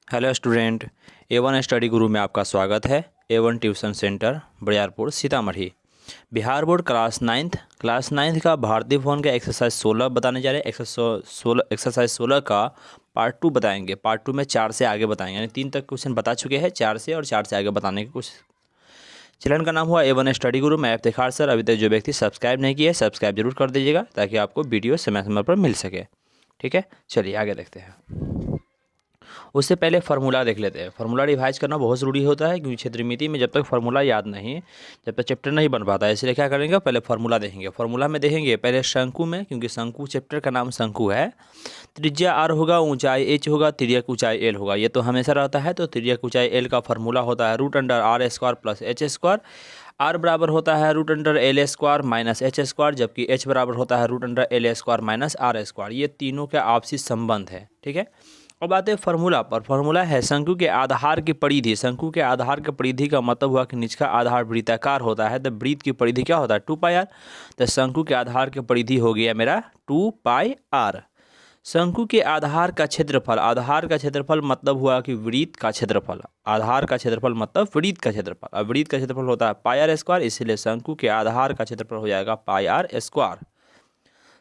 Hello student, A1 study गुरु में आपका स्वागत है। A1 tuition centre Bariyarpur Sitamarhi. Bihar board class ninth का भारतीय भवन का एक्सरसाइज 16 बताने जा रहे हैं। एक्सरसाइज 16 का पार्ट 2 बताएंगे। पार्ट 2 में 4 से आगे बताएंगे, यानी 3 तक क्वेश्चन बता चुके हैं, 4 से और 4 से आगे बताने की कोशिश। चैनल का नाम हुआ A1 स्टडी गुरु। मैं इफ्तिखार सर। अभी तक जो व्यक्ति सब्सक्राइब नहीं किया है, सब्सक्राइब जरूर कर दीजिएगा ताकि आपको वीडियो समय समय पर मिल सके। ठीक है, चलिए आगे देखते हैं। उससे पहले फार्मूला देख लेते हैं। फार्मूला रिवाइज करना बहुत ज़रूरी होता है, क्योंकि क्षेत्रमिति में जब तक फार्मूला याद नहीं, जब तक चैप्टर नहीं बन पाता है, इसलिए क्या करेंगे, पहले फार्मूला देखेंगे। फार्मूला में देखेंगे पहले शंकु में, क्योंकि शंकु चैप्टर का नाम शंकु है। त्रिज्या r होगा, ऊंचाई h होगा, तिर्यक ऊंचाई l होगा। ये तो हमेशा रहता है। तो तिर्यक ऊंचाई l का फार्मूला होता है √r² प्लस h²। r बराबर होता है √l² माइनस h², जबकि h बराबर होता है √l² माइनस r²। ये तीनों का आपसी संबंध है। ठीक है, अब आते हैं फार्मूला पर। फार्मूला है शंकु के आधार की परिधि। शंकु के आधार की परिधि का मतलब हुआ कि निचका आधार वृत्ताकार होता है, तो वृत्त की परिधि क्या होता है, 2πr। तो शंकु के आधार की परिधि हो गया मेरा 2πr। शंकु के आधार का क्षेत्रफल, आधार का क्षेत्रफल मतलब हुआ कि वृत्त का क्षेत्रफल। आधार का क्षेत्रफल मतलब वृत्त का क्षेत्रफल। अब वृत्त का क्षेत्रफल होता है πr², इसलिए शंकु के आधार का क्षेत्रफल हो जाएगा πr²।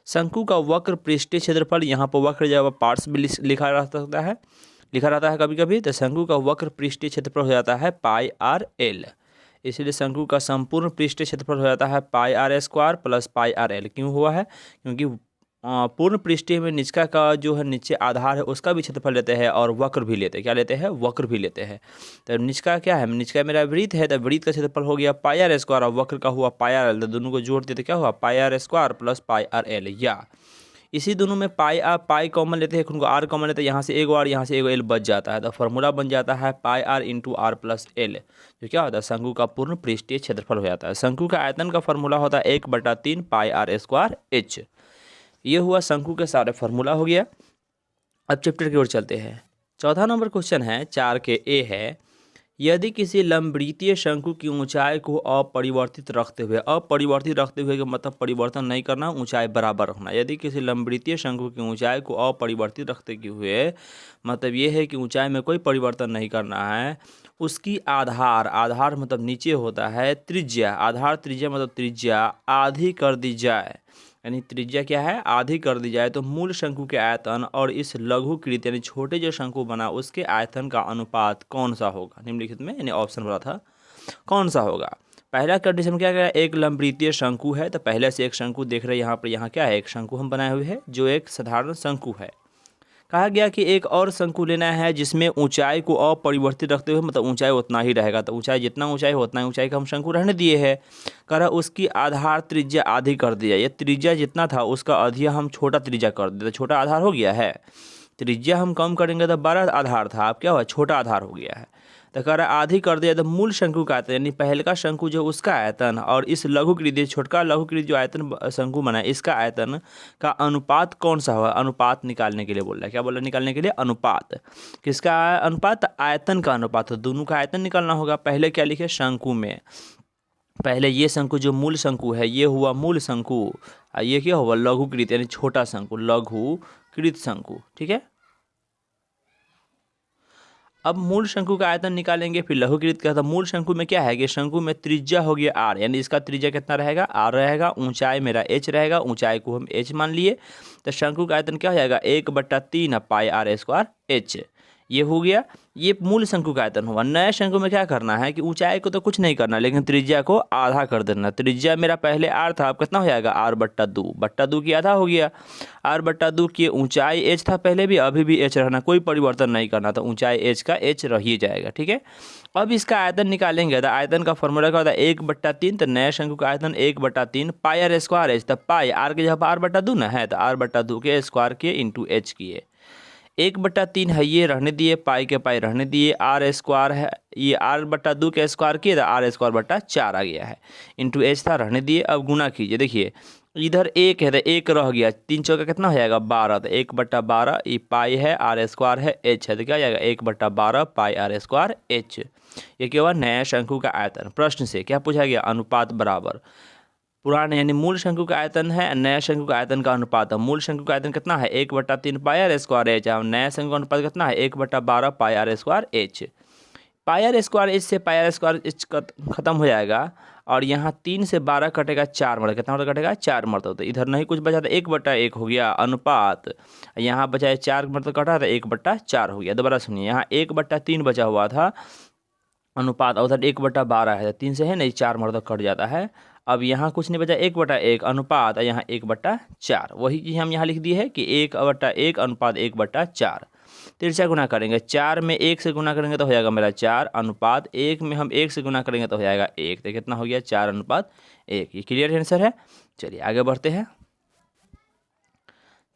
शंकु का वक्र पृष्ठीय क्षेत्रफल, यहाँ पर वक्र जब पार्ट्स भी लिखा रहता है कभी कभी, तो शंकु का वक्र पृष्ठीय क्षेत्रफल हो जाता है πrl। इसलिए शंकु का संपूर्ण पृष्ठीय क्षेत्रफल हो जाता है πr² प्लस πrl। क्यों हुआ है, क्योंकि पूर्ण पृष्ठीय में निचका का जो है नीचे आधार है उसका भी क्षेत्रफल लेते हैं और वक्र भी लेते हैं। क्या लेते हैं, वक्र भी लेते हैं। तो निचका क्या है, निचका मेरा वृत्त है, तो वृत्त का क्षेत्रफल हो गया πr² और वक्र का हुआ πrl। तो दोनों को जोड़ देते क्या हुआ, πr² प्लस πrl। या इसी दोनों में पाई कॉमन लेते हैं, उनको r कॉमन लेते हैं, यहाँ से एगो r यहाँ से एगो l बच जाता है। तो फार्मूला बन जाता है πr into r plus l, जो क्या होता है, शंकु का पूर्ण पृष्ठीय क्षेत्रफल हो जाता है। शंकु का आयतन का फार्मूला होता है 1/3 πr² h। ये हुआ शंकु के सारे फार्मूला हो गया। अब चैप्टर की ओर चलते हैं। चौथा नंबर क्वेश्चन है 4 के ए है, यदि किसी लंबवृत्तीय शंकु की ऊंचाई को अपरिवर्तित रखते हुए का मतलब परिवर्तन नहीं करना, ऊंचाई बराबर रखना। यदि किसी लंबवृत्तीय शंकु की ऊंचाई को अपरिवर्तित रखते हुए मतलब ये है कि ऊंचाई में कोई परिवर्तन नहीं करना है, उसकी आधार मतलब नीचे होता है, त्रिज्या, आधार त्रिज्या मतलब त्रिज्या आधी कर दी जाए, यानी त्रिज्या क्या है, आधी कर दी जाए, तो मूल शंकु के आयतन और इस लघुकृत यानी छोटे जो शंकु बना उसके आयतन का अनुपात कौन सा होगा। निम्नलिखित में यानी ऑप्शन बोला था कौन सा होगा। पहला कंडीशन क्या है, एक लंबवृत्तीय शंकु है, तो पहले से एक शंकु देख रहे हैं यहाँ पर। यहाँ क्या है, एक शंकु हम बनाए हुए हैं जो एक साधारण शंकु है। कहा गया कि एक और शंकु लेना है जिसमें ऊंचाई को अपरिवर्तित रखते हुए मतलब ऊंचाई उतना ही रहेगा। तो ऊंचाई जितना ऊंचाई हो उतना ही ऊंचाई का हम शंकु रहने दिए है। कह रहा उसकी आधार त्रिज्या आधी कर दिया। ये त्रिज्या जितना था उसका आधिया हम छोटा त्रिज्या कर दिया, तो छोटा आधार हो गया है। त्रिज्या हम कम करेंगे तो बड़ा आधार था, अब क्या हुआ, छोटा आधार हो गया है। तो कह रहा आधी कर दिया, तो मूल शंकु का आयतन यानी पहले का शंकु जो उसका आयतन और इस लघुकृत छोटका लघुकृत जो आयतन शंकु बना है इसका आयतन का अनुपात कौन सा होगा। अनुपात निकालने के लिए बोल रहा है। क्या बोल रहा है, निकालने के लिए अनुपात। किसका अनुपात, आयतन का अनुपात। तो दोनों का आयतन निकालना होगा। पहले क्या लिखे, शंकु में पहले ये शंकु जो मूल शंकु है ये हुआ मूल शंकु, ये क्या हुआ, लघुकृत यानी छोटा शंकु, लघुकृत शंकु। ठीक है, अब मूल शंकु का आयतन निकालेंगे, फिर लघुकृत का। तो मूल शंकु में क्या है कि शंकु में त्रिज्या हो गया r, यानी इसका त्रिज्या कितना रहेगा, r रहेगा। ऊंचाई मेरा h रहेगा, ऊंचाई को हम h मान लिए। तो शंकु का आयतन क्या हो जाएगा, 1/3 πr² h। ये हो गया, ये मूल शंकु का आयतन हुआ। नए शंकु में क्या करना है कि ऊंचाई को तो कुछ नहीं करना, लेकिन त्रिज्या को आधा कर देना। त्रिज्या मेरा पहले r था, अब कितना हो जाएगा, r/2 की आधा हो गया। r/2 की ऊंचाई h था पहले भी, अभी भी h रहना, कोई परिवर्तन नहीं करना, तो ऊंचाई h का h रह ही जाएगा। ठीक है, अब इसका आयतन निकालेंगे। तो आयतन का फॉर्मूला क्या होता है, 1/3। तो नए शंकु का आयतन 1/3 πr² h। तो पाई r के जगह r/2 ना है, तो r/2 के स्क्वायर के इंटू h किए। 1/3 है, ये रहने दिए, पाई के पाई रहने दिए, r² है, ये r/2 के स्क्वायर किए तो r²/4 आ गया है, इंटू h था रहने दिए। अब गुना कीजिए, देखिए इधर एक है तो एक रह गया, 3 चौका कितना हो जाएगा, 12। तो 1/12 ये पाई है, r² है, h है, तो क्या हो जाएगा 1/12 πr² h। ये क्या हुआ, नया शंकु का आयतन। प्रश्न से क्या पूछा गया, अनुपात बराबर। पुराने यानी मूल शंकु का आयतन है, नया शंकु का आयतन का अनुपात है। मूल शंकु का आयतन कितना है 1/3 पाई आर स्क्वायर एच, और नया शंकु का अनुपात कितना है 1/12 pi r square h. Pi r square h से पाई आर स्क्वायर एच खत्म हो जाएगा, और यहाँ 3 से 12 कटेगा 4 मरतबा, कितना मरतबा कटेगा 4 मरतबा। तो इधर नहीं कुछ बचा था 1/1 हो गया अनुपात, यहाँ बचा है 4 मरतबा कटा था 1/4 हो गया। दोबारा सुनिए, यहाँ 1/3 बचा हुआ था अनुपात, और उधर 1/12 है, 3 से है नहीं 4 मरतबा कट जाता है। अब यहाँ कुछ नहीं बचा 1/1 अनुपात, और यहाँ 1/4, वही चीज़ हम यहाँ लिख दी है कि 1/1 अनुपात 1/4। तिरछा गुना करेंगे, 4 में 1 से गुना करेंगे तो हो जाएगा मेरा 4 अनुपात 1 में हम 1 से गुना करेंगे तो हो जाएगा 1, तो कितना हो गया 4/1। ये क्लियर आंसर है। चलिए आगे बढ़ते हैं।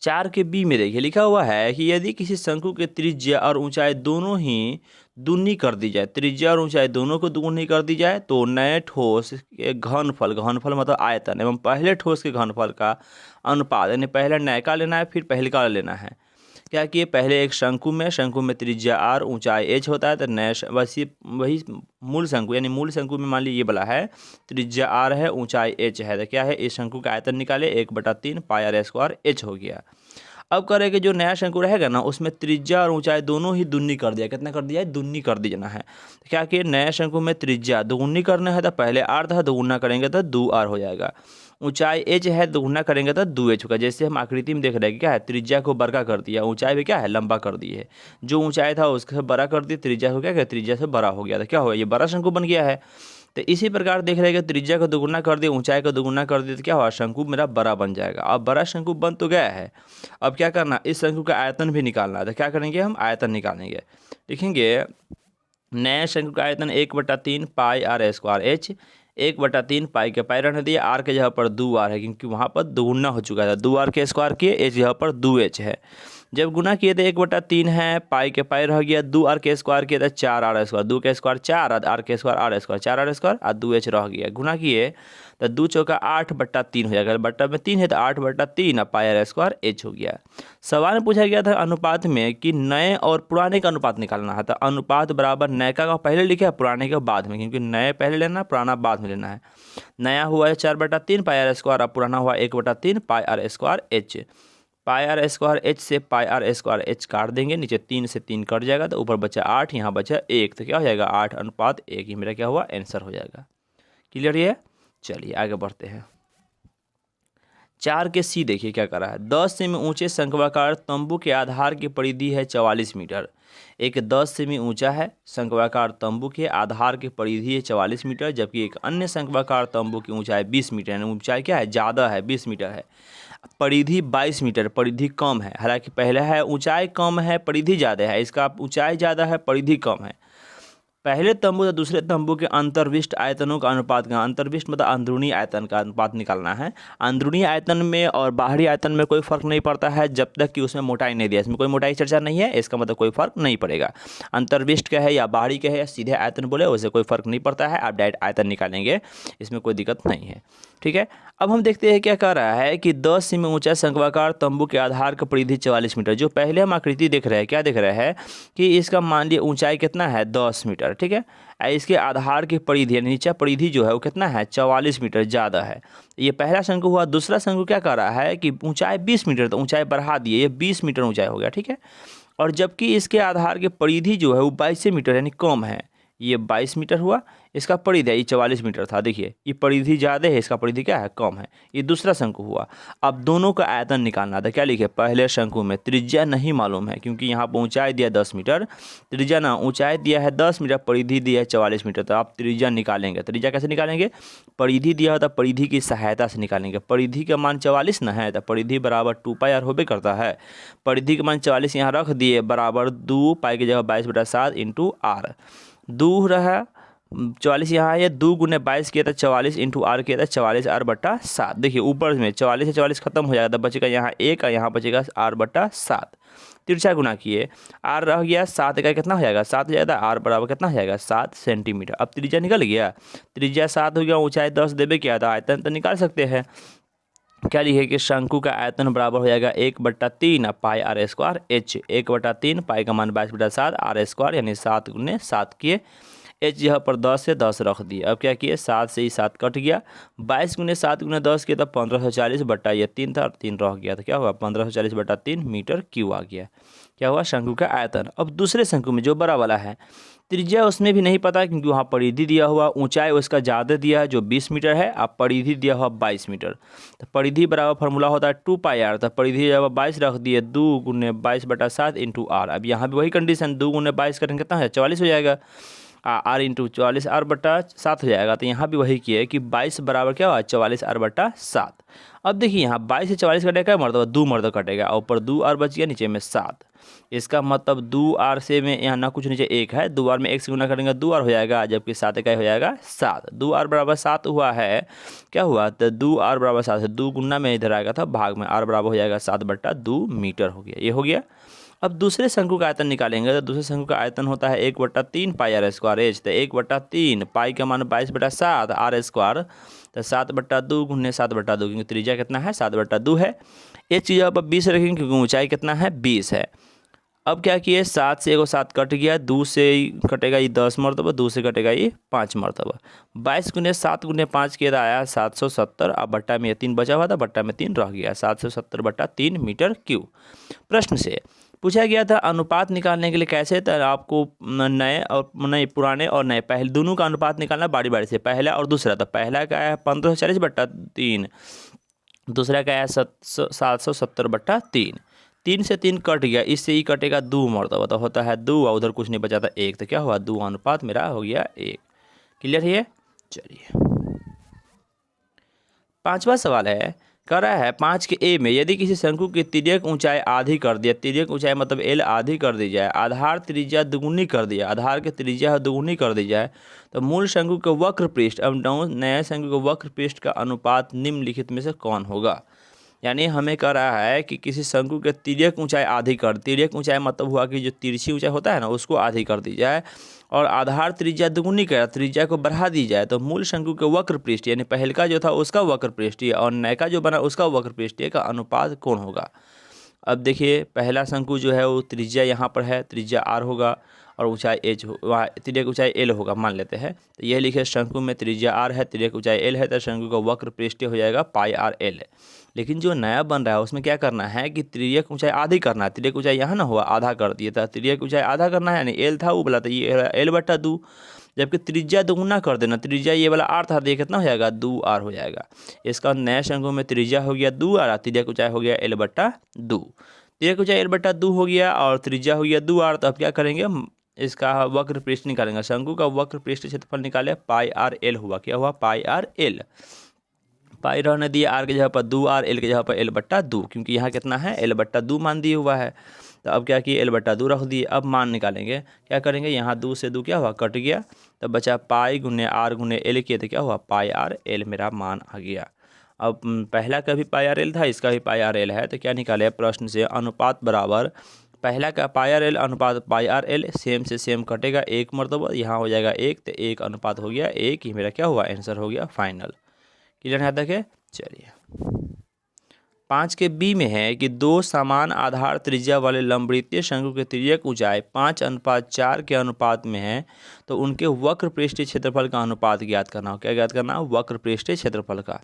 4 के बी में देखिए लिखा हुआ है कि यदि किसी शंकु के त्रिज्या और ऊंचाई दोनों ही दूनी कर दी जाए, त्रिज्या और ऊंचाई दोनों को दूनी कर दी जाए, तो नए ठोस के घनफल, घनफल मतलब आयतन, एवं पहले ठोस के घनफल का अनुपात, यानी पहले नए का लेना है फिर पहले का लेना है। क्या कि पहले एक शंकु में त्रिज्या आर ऊंचाई एच होता है, तो नए वही मूल शंकु यानी मूल शंकु में मान लीजिए ये वाला है, त्रिज्या आर है ऊंचाई एच है, तो क्या है इस शंकु का आयतन निकाले 1/3 पाई आर स्क्वायर एच हो गया। अब करें कि जो नया शंकु रहेगा ना उसमें त्रिज्या और ऊंचाई दोनों ही दुनी कर दिया, कितना कर दिया है दुनी कर देना है। क्या कि नया शंकु में त्रिज्या दुगुनी करना है, तो पहले आर था दुगुना करेंगे तो 2r हो जाएगा। ऊंचाई एच है, दुगुना करेंगे तो 2h होगा। जैसे हम आकृति में देख रहे हैं क्या है, त्रिज्या को बड़ा कर दिया, ऊंचाई भी क्या है लंबा कर दी है। जो ऊंचाई था उसके बड़ा कर दी, त्रिज्या को क्या किया त्रिज्या से बड़ा हो गया, तो क्या हो गया ये बड़ा शंकु बन गया है। तो इसी प्रकार देख रहे हैं कि त्रिज्या को दुगुना कर दिया, ऊंचाई को दुगुना कर दिया, तो क्या हुआ शंकु मेरा बड़ा बन जाएगा। अब बड़ा शंकु बन तो गया है, अब क्या करना इस शंकु का आयतन भी निकालना है। तो क्या करेंगे हम आयतन निकालेंगे, लिखेंगे नए शंकु का आयतन 1/3 पाई आर स्क्वायर एच, 1/3 पाई के पाई रहने दिए, आर के जगह पर 2r है क्योंकि वहाँ पर दुगुना हो चुका था, 2r के स्क्वायर किए, एच जगह पर 2h है। जब गुना किए थे 1/3 है, पाई के पाई रह गया, 2r के स्क्वायर किए थे 4r स्क्वायर, 2 के स्क्वायर 4, r के square r square 4r square और 2h रह गया। गुना किए तो 2 चौका 8/3 हो जाएगा, बट्टा में 3 है तो 8/3 और पाई आर स्क्वायर एच हो गया। सवाल में पूछा गया था अनुपात में कि नए और पुराने का अनुपात निकालना है, तो अनुपात बराबर नए का पहले लिखा है पुराने का बाद में, क्योंकि नए पहले लेना पुराना बाद में लेना है। नया हुआ है 4/3 पाई आर स्क्वायर, और पुराना हुआ 1/3 pi r square h. Pi r square h से पाई आर स्क्वायर एच काट देंगे, नीचे 3 से 3 कट जाएगा, तो ऊपर बचा 8, यहाँ बचा 1, तो क्या हो जाएगा 8/1, ये मेरा क्या हुआ आंसर हो जाएगा। क्लियर है। चलिए आगे बढ़ते हैं। 4 के सी देखिए क्या कर रहा है, 10 सेमी ऊंचे शंक्वाकार तंबू के आधार की परिधि है 44 मीटर। एक 10 सेमी ऊंचा है शंक्वाकार तंबू के आधार की परिधि है 44 मीटर, जबकि एक अन्य शंक्वाकार तंबू की ऊंचाई 20 मीटर है। ऊंचाई क्या है ज़्यादा है 20 मीटर है, परिधि 22 मीटर, परिधि कम है। हालांकि पहला है ऊंचाई कम है परिधि ज़्यादा है, इसका ऊंचाई ज़्यादा है परिधि कम है। पहले तंबू या दूसरे तंबू के अंतर्विष्ट आयतनों का अनुपात का, अंतर्विष्ट मतलब अंदरूनी आयतन का अनुपात निकालना है। अंदरूनी आयतन में और बाहरी आयतन में कोई फर्क नहीं पड़ता है जब तक कि उसमें मोटाई नहीं दिया, इसमें कोई मोटाई चर्चा नहीं है, इसका मतलब कोई फर्क नहीं पड़ेगा। अंतर्विष्ट का है या बाहरी का है या सीधे आयतन बोले उससे कोई फर्क नहीं पड़ता है, आप डायरेक्ट आयतन निकालेंगे, इसमें कोई दिक्कत नहीं है। ठीक है, अब हम देखते हैं क्या कह रहा है कि 10 सेमी ऊंचा शंक्वाकार तंबू के आधार का परिधि 44 मीटर। जो पहले हम आकृति देख रहे हैं क्या देख रहे हैं कि इसका मान लिया ऊंचाई कितना है 10 मीटर, ठीक है, इसके आधार की परिधि यानी नीचा परिधि जो है वो कितना है 44 मीटर ज़्यादा है। ये पहला शंकु हुआ। दूसरा शंकु क्या कर रहा है कि ऊंचाई 20 मीटर, तो ऊंचाई बढ़ा दिए, ये 20 मीटर ऊंचाई हो गया, ठीक है, और जबकि इसके आधार की परिधि जो है वो 22 मीटर यानी कम है, ये 22 मीटर हुआ, इसका परिधि है ये 44 मीटर था, देखिए ये परिधि ज़्यादा है, इसका परिधि क्या है कम है, ये दूसरा शंकु हुआ। अब दोनों का आयतन निकालना था, क्या लिखे पहले शंकु में त्रिज्या नहीं मालूम है क्योंकि यहाँ पर ऊंचाई दिया 10 मीटर, त्रिज्या ना ऊंचाई दिया है 10 मीटर, परिधि दिया है 44 मीटर, तो आप त्रिज्या निकालेंगे। त्रिज्या कैसे निकालेंगे, परिधि दिया होता परिधि की सहायता से निकालेंगे। परिधि का मान 44 ना है, तो परिधि बराबर 2πr होबे करता है, परिधि का मान 44 यहाँ रख दिए बराबर 2 पाई की जगह 22/7 इंटू आर, 2 रहा 44 यहाँ है, 2 गुने 22 किया था 44 इंटू आर किया था 44r/7। देखिए ऊपर में 44 से 44 खत्म हो जाएगा, तो बचेगा यहाँ 1 और यहाँ बचेगा r/7। तिरछा गुना किए r रह गया 7 का कितना हो जाएगा 7 हो जाएगा, r बराबर कितना हो जाएगा 7 सेंटीमीटर। अब त्रिज्या निकल गया, त्रिज्या 7 हो गया, ऊंचाई 10 देवे क्या था, आयतन तो निकाल सकते हैं। क्या लिखे कि शंकु का आयतन बराबर हो जाएगा 1/3 पाई आर स्क्वायर एच, 1/3 पाई का मान 22/7 आर स्क्वायर यानी 7 गुने 7 किए एच जगह पर 10 से 10 रख दिए। अब क्या किए, 7 से ही 7 कट गया, 22 गुने 7 गुने 10 किया, तब 1540 बट्टा ये 3 था और 3 रह गया, तो क्या हुआ 1540 बट्टा 3 मीटर क्यू आ गया। क्या हुआ, शंकु का आयतन। अब दूसरे शंकु में जो बड़ा वाला है, त्रिज्या उसमें भी नहीं पता क्योंकि वहाँ परिधि दिया हुआ, ऊंचाई उसका ज़्यादा दिया है जो 20 मीटर है, अब परिधि दिया हुआ 22 मीटर। तो परिधि बराबर फार्मूला होता है 2πr, तो परिधि जब 22 रख दिए, 2 गुने 22 बटा 7 इंटू आर। अब यहाँ भी वही कंडीशन, 2 गुने 22 करेंगे कितना है 44 हो जाएगा, आर इंटू 44 आर बटा 7 हो जाएगा। तो यहाँ भी वही किए कि 22 बराबर क्या हुआ 44 आर बटा 7। अब देखिए यहाँ 22 से 44 कटेगा क्या मर्तबा, 2 मर्तबा कटेगा, ऊपर 2 आर बच गया, नीचे में 7। इसका मतलब 2 आर से में यहाँ ना कुछ नीचे 1 है, 2 आर में 1 से गुना करेंगे 2 आर हो जाएगा, जबकि 7 इकाई हो जाएगा 7। 2 आर बराबर 7 हुआ है, क्या हुआ, तो 2 आर बराबर 7 है, 2 गुना में इधर आएगा था भाग में, आर बराबर हो जाएगा 7 बट्टा 2 मीटर हो गया, ये हो गया। अब दूसरे शंकु का आयतन निकालेंगे, तो दूसरे शंकु का आयतन होता है 1/3 पाई आर स्क्वायर एच। तो 1/3 पाई का मान 22/7 आर स्क्वायर, तो 7/2 गुने 7/2, क्योंकि त्रिज्या कितना है 7/2 है। एच की जगह पर 20 रखेंगे क्योंकि ऊंचाई कितना है 20 है। अब क्या किए, 7 से 7 कट गया, 2 से कटेगा ये 10 मरतबा, 2 से कटेगा ये 5 मरतबा, 22 गुने 7 गुने 5 किया आया 770। अब बट्टा में 3 बचा हुआ था, बट्टा में 3 रह गया, 770 बट्टा 3 मीटर क्यूब। प्रश्न से पूछा गया था अनुपात निकालने के लिए कैसे, तो आपको नए और नए पुराने और नए पहले दोनों का अनुपात निकालना बारी बारी से, पहला और दूसरा। तो पहला का है 1540 बट्टा 3, दूसरा का है 770 बट्टा 3। 3 से 3 कट गया, इससे ही कटेगा 2 मरतबा, तो होता है 2 और उधर कुछ नहीं बचा था 1, तो क्या हुआ 2 अनुपात मेरा हो गया 1। क्लियर है। चलिए पांचवा सवाल है, कह रहा है 5 के ए में यदि किसी शंकु की तिर्यक ऊंचाई आधी कर दिया, तिर्यक ऊंचाई मतलब एल आधी कर दी जाए, आधार त्रिज्या दुगुनी कर दिया, आधार की त्रिज्या दुगुनी कर दी जाए, तो मूल शंकु के वक्र पृष्ठ अब नए शंकु के वक्र पृष्ठ का अनुपात निम्नलिखित में से कौन होगा। यानी हमें कह रहा है कि किसी शंकु के तिर्यक ऊंचाई आधी कर, तिर्यक ऊंचाई मतलब हुआ कि जो तिरछी ऊंचाई होता है ना उसको आधी कर दी जाए, और आधार त्रिज्या दुगुनी कर, त्रिज्या को बढ़ा दी जाए, तो मूल शंकु के वक्र पृष्ठ यानी पहल का जो था उसका वक्र पृष्ठ और नए का जो बना उसका वक्र पृष्ठ का अनुपात कौन होगा। अब देखिए पहला शंकु जो है वो त्रिज्या यहाँ पर है, त्रिज्या आर होगा और ऊंचाई एच वहाँ तिर्यक ऊंचाई एल होगा मान लेते हैं। तो यह लिखे शंकु में त्रिज्या आर है, तिर्यक ऊंचाई एल है, तो शंकु का वक्र पृष्ठ हो जाएगा पाई आर एल। लेकिन जो नया बन रहा है उसमें क्या करना है कि तिर्यक ऊंचाई आधी करना है, तिर्यक ऊंचाई यहाँ ना हुआ आधा कर दिया था, तिर्यक ऊंचाई आधा करना है, यानी एल था वो बोला था ये एल बट्टा 2, जबकि त्रिज्या दुगुना कर देना, त्रिज्या ये वाला आर था, तो ये कितना हो जाएगा 2 आर हो जाएगा। इसका नया शंकु में त्रिज्या हो गया 2 आर, तिर्यक ऊंचाई हो गया एल बट्टा 2, तिर्यक ऊंचाई एल बट्टा 2 हो गया और त्रिज्या हो गया 2 आर। तो अब क्या करेंगे इसका वक्र पृष्ठ निकालेंगे, शंकु का वक्र पृष्ठ क्षेत्रफल निकाले, पाई आर एल हुआ, क्या हुआ पाई आर एल, पाई रहने दिए आर की जगह पर 2 आर, एल की जगह पर एल बट्टा 2, क्योंकि यहाँ कितना है एल बट्टा 2 मान दिए हुआ है। तो अब क्या किए एल बट्टा 2 रख दिए। अब मान निकालेंगे, क्या करेंगे यहाँ 2 से 2 क्या हुआ कट गया, तो बचा पाई गुने आर गुने एल किए, तो क्या हुआ पाई आर एल मेरा मान आ गया। अब पहला का भी पाई आर एल था, इसका भी पाई आर एल है, तो क्या निकाले प्रश्न से अनुपात बराबर पहला का पाई आर एल अनुपात पाई आर एल, सेम से सेम कटेगा 1 मरतबा, यहाँ हो जाएगा 1, तो 1 अनुपात हो गया 1, ही मेरा क्या हुआ आंसर हो गया फाइनल। क्लियर है तक है। चलिए 5 के बी में है कि दो समान आधार त्रिज्या वाले लंबवृत्तीय शंकु के तिर्यक ऊंचाई 5:4 के अनुपात में है, तो उनके वक्र पृष्ठीय क्षेत्रफल का अनुपात ज्ञात करना हो। क्या ज्ञात करना हो, वक्र पृष्ठीय क्षेत्रफल का।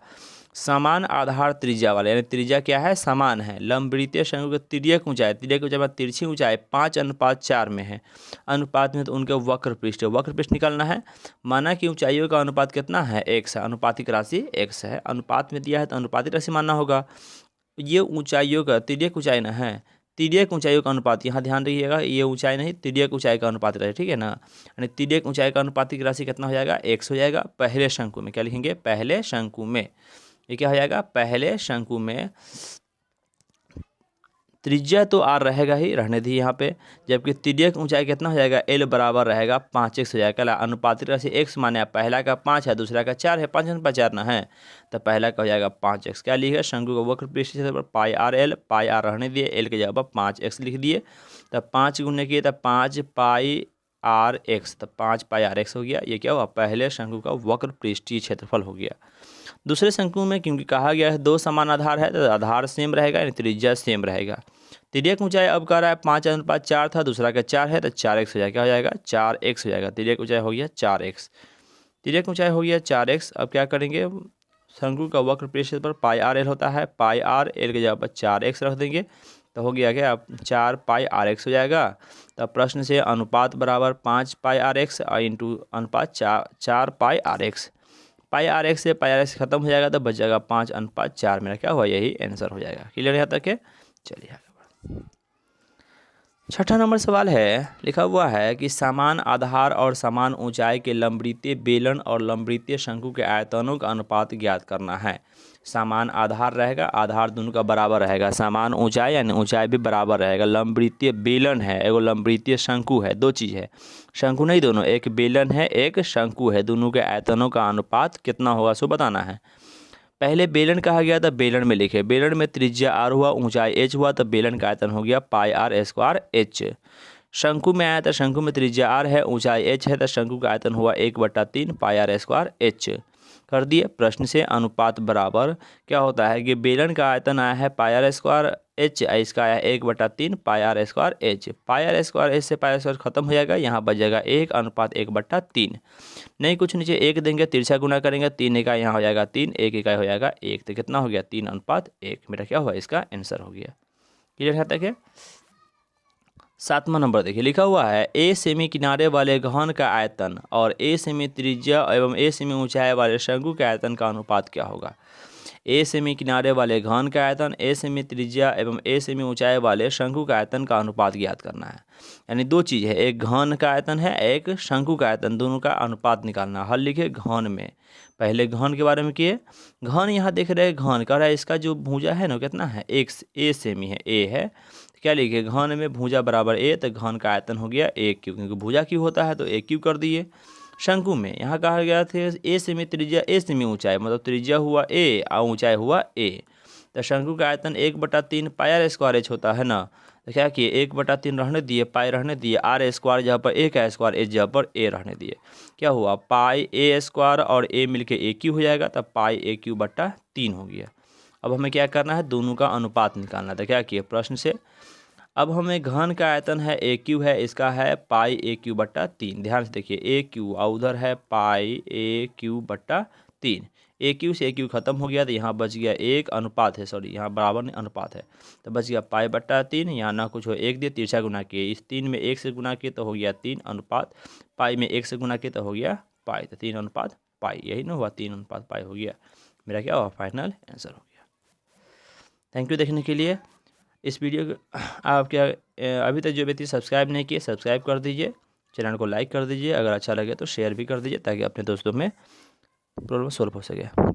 समान आधार त्रिज्या वाले यानी त्रिज्या क्या है समान है, लंबवृत्तीय शंकु के तिर्यक ऊंचाई में तिरछी ऊंचाई 5:4 में है, अनुपात में तो उनके वक्र पृष्ठ निकालना है। माना कि ऊंचाइयों का अनुपात कितना है x है, अनुपातिक राशि x है, अनुपात में दिया है तो अनुपातिक राशि मानना होगा। ये ऊंचाइयों का तिर्यक ऊंचाई ना है, तिर्यक ऊंचाइयों का अनुपात, यहाँ ध्यान रखिएगा ये ऊंचाई नहीं तिर्यक ऊंचाई का अनुपात राशि, ठीक है ना। यानी तिर्यक ऊंचाई का अनुपातिक राशि कितना हो जाएगा x हो जाएगा। पहले शंकु में क्या लिखेंगे, पहले शंकु में ये क्या हो जाएगा, पहले शंकु में त्रिज्या तो आर रहेगा ही, रहने दी यहाँ पे, जबकि तिर्यक ऊंचाई कितना हो जाएगा एल बराबर रहेगा 5x हो जाएगा। अनुपातिक राशि x माने पहला का 5 है दूसरा का 4 है, 5/4 ना है, तो पहला का हो जाएगा 5x। क्या लिखा शंकु का वक्र पृष्ठ क्षेत्रफल पाई आर एल, पाई आर रहने दिए, एल के जगह पर 5x लिख दिए, तब 5 गुने किए तब 5 पाई आर एक्स, तब 5 पाई आर एक्स हो गया। ये क्या हुआ, पहले शंकु का वक्र पृष्ठीय क्षेत्रफल हो गया। दूसरे शंकु में क्योंकि कहा गया है दो समान आधार है तो आधार सेम रहेगा यानी त्रिज्या सेम रहेगा। तिर्यक ऊंचाई अब कह रहा है 5:4 था, दूसरा का 4 है तो 4x हो जाएगा, क्या हो जाएगा 4x हो जाएगा। तिर्यक ऊंचाई हो गया 4x, तिर्यक ऊंचाई हो गया 4x। अब क्या करेंगे, शंकु का वक्र पृष्ठ पर पाई आर एल होता है, पाई आर एल के जगह पर 4x रख देंगे तो हो गया क्या 4 पाई आर एक्स हो जाएगा। तब प्रश्न से अनुपात बराबर 5 पाई आर एक्स इंटू अनुपात 4 pi r x. Pi r x से पाई आर एक्स खत्म हो जाएगा तो बच जाएगा 5:4। मेरा क्या हुआ, यही आंसर हो जाएगा। क्लियर यहाँ तक है। चलिए आगे बढ़ते। छठा नंबर सवाल है, लिखा हुआ है कि समान आधार और समान ऊंचाई के लंबवृत्तीय बेलन और लंबवृत्तीय शंकु के आयतनों का अनुपात ज्ञात करना है। समान आधार रहेगा, आधार दोनों का बराबर रहेगा, समान ऊंचाई यानी ऊंचाई भी बराबर रहेगा। लंबवृत्तीय बेलन है, एगो लंबवृत्तीय शंकु है, दो चीज़ है, शंकु नहीं दोनों, एक बेलन है एक शंकु है, दोनों के आयतनों का अनुपात कितना होगा सो बताना है। पहले बेलन कहा गया था, बेलन में लिखे, बेलन में त्रिज्या आर हुआ, ऊंचाई एच हुआ, तो बेलन का आयतन हो गया पाई आर स्क्वायर एच। शंकु में आया था, शंकु में त्रिज्या आर है, ऊंचाई एच है, तो शंकु का आयतन हुआ 1/3 पाई आर स्क्वायर एच। कर दिए। प्रश्न से अनुपात बराबर क्या होता है कि बेलन का आयतन आया है पाई आर स्क्वायर एच, इसका आया 1/3 pi r square h. Pi r square h से पाई आर स्क्वायर खत्म हो जाएगा, यहाँ बच जाएगा 1:1/3। नहीं कुछ नीचे 1 देंगे, तिरछा गुना करेंगे, 3 इकाई यहाँ हो जाएगा 3, 1 इकाई हो जाएगा 1, तो कितना हो गया 3:1। मेरा क्या हुआ, इसका आंसर हो गया। क्लियर है तक है। 7वां नंबर देखिए, लिखा हुआ है ए सेमी किनारे वाले घन का आयतन और ए सेमी त्रिज्या एवं ए सेमी ऊंचाई वाले शंकु के आयतन का अनुपात क्या होगा। ए सेमी किनारे वाले घन का आयतन, ए सेमी त्रिज्या एवं ए सेमी ऊंचाई वाले शंकु का आयतन का अनुपात ज्ञात करना है। यानी दो चीज़ है, एक घन का आयतन है, एक शंकु का आयतन, दोनों का अनुपात निकालना। हल लिखे घन में, पहले घन के बारे में किए। घन यहाँ देख रहे हैं, घन कह रहा है इसका जो भुजा है ना कितना है, एक ए सेमी है, ए है, क्या लिखे घन में भुजा बराबर ए, तो घन का आयतन हो गया ए क्यू, क्योंकि भुजा क्यू होता है तो ए क्यू कर दिए। शंकु में यहाँ कहा गया थे ए सेमी त्रिज्या ए सेमी ऊंचाई, मतलब त्रिज्या हुआ ए और ऊंचाई हुआ ए, तो शंकु का आयतन 1/3 पाई आर स्क्वायर एच होता है ना, तो क्या किए 1/3 रहने दिए, पाई रहने दिए, आर स्क्वायर जहाँ पर ए का स्क्वायर एच जहाँ पर ए रहने दिए, क्या हुआ पाई ए स्क्वायर और ए मिलके ए क्यू हो जाएगा, तब पाई ए क्यू बट्टा 3 हो गया। अब हमें क्या करना है, दोनों का अनुपात निकालना था। क्या किए प्रश्न से, अब हमें घन का आयतन है ए क्यू है, इसका है पाई ए क्यू बट्टा 3। ध्यान से देखिए ए क्यू और उधर है पाई ए क्यू बट्टा 3, ए क्यू से ए क्यू खत्म हो गया तो यहाँ बच गया एक, अनुपात है सॉरी यहाँ बराबर नहीं अनुपात है, तो बच गया पाई बट्टा 3। यहाँ ना कुछ हो, एक दिए, तिरछा गुना किए, इस 3 में 1 से गुना किए तो हो गया 3 अनुपात पाई में 1 से गुना किए तो हो गया पाई, तो 3 अनुपात पाई, यही ना हुआ 3 अनुपात पाई हो गया। मेरा क्या हुआ, फाइनल आंसर हो गया। थैंक यू देखने के लिए। इस वीडियो को आप क्या अभी तक जो व्यक्ति सब्सक्राइब नहीं किए सब्सक्राइब कर दीजिए, चैनल को लाइक कर दीजिए, अगर अच्छा लगे तो शेयर भी कर दीजिए ताकि अपने दोस्तों में प्रॉब्लम सॉल्व हो सके। बाय।